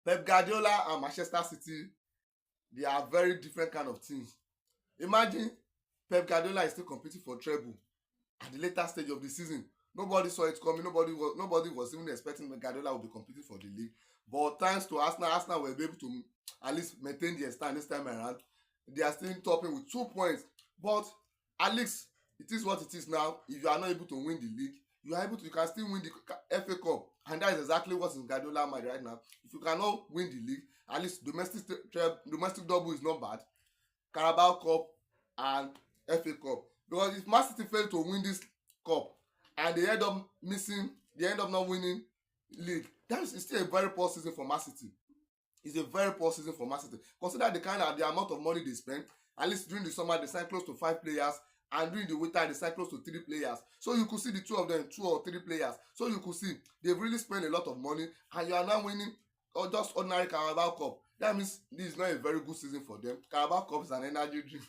Pep Guardiola and Manchester City, they are very different kind of teams. Imagine Pep Guardiola is still competing for treble at the later stage of the season. Nobody saw it coming. Nobody was even expecting that Guardiola would be competing for the league. But thanks to Arsenal were able to at least maintain their stand this time around. They are still topping with 2 points. But at least it is what it is now. If you are not able to win the league, you can still win the FA Cup. And that is exactly what is in Guardiola mind right now. If you cannot win the league, at least domestic double is not bad. Carabao Cup and FA Cup. Because if Man City fail to win this cup and they end up not winning league, that is still a very poor season for Man City. It's a very poor season for Man City. Consider the amount of money they spend. At least during the summer, they signed close to 5 players, and during the winter, they signed close to 3 players. So you could see the two of them, 2 or 3 players. So you could see they've really spent a lot of money, and you are now winning or just ordinary Carabao Cup. That means this is not a very good season for them. Carabao Cup is an energy drink,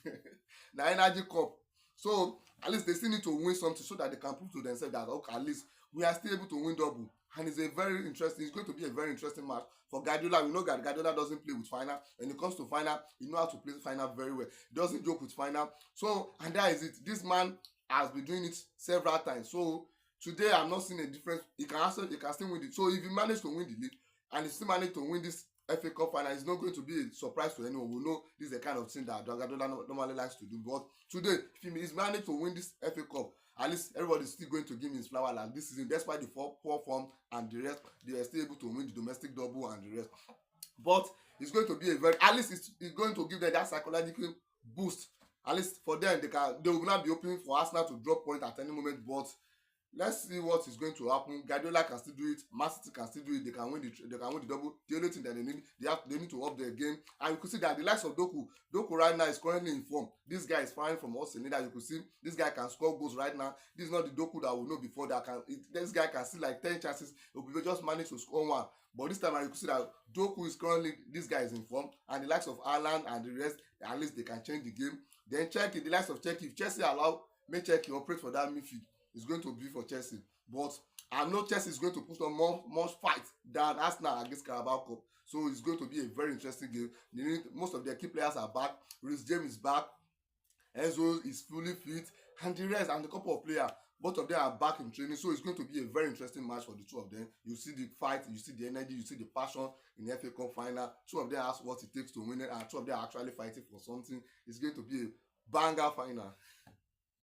the energy cup. So at least they still need to win something so that they can prove to themselves that okay, at least we are still able to win double. And it's going to be a very interesting match for Guardiola. We know that Guardiola doesn't play with final. When it comes to final, he knows how to play final very well. He doesn't joke with final. So, and that is it. This man has been doing it several times. So today I'm not seeing a difference. He can still win it. So if he managed to win the league and he still managed to win this FA Cup final, it's not going to be a surprise to anyone. We know this is the kind of thing that Guardiola normally likes to do. But today, if he's managed to win this FA Cup, at least everybody's still going to give him his flower like this season, despite the poor form and the rest. They are still able to win the domestic double and the rest. But it's going to be at least it's going to give them that psychological boost. At least for them, they will not be opening for Arsenal to drop point at any moment. But let's see what is going to happen. Guardiola can still do it. Man City can still do it. They can win the double. The only thing that they need to up their game. And you could see that the likes of Doku right now is currently in form. This guy is firing from all cylinders. You could see this guy can score goals right now. This is not the Doku that we know before. This guy can see like 10 chances. He will just manage to score one. But this time you could see that this guy is in form, and the likes of Haaland and the rest, at least they can change the game. Then the likes of Chelsea. If Chelsea make Chelsea operate for that midfield, is going to be for Chelsea. But I know Chelsea is going to put on more fight than Arsenal against Carabao Cup. So it's going to be a very interesting game. Most of their key players are back. Reece James is back. Enzo is fully fit. And the rest, and a couple of players, both of them are back in training. So it's going to be a very interesting match for the two of them. You see the fight, you see the energy, you see the passion in the FA Cup final. Two of them ask what it takes to win it, and two of them are actually fighting for something. It's going to be a banger final.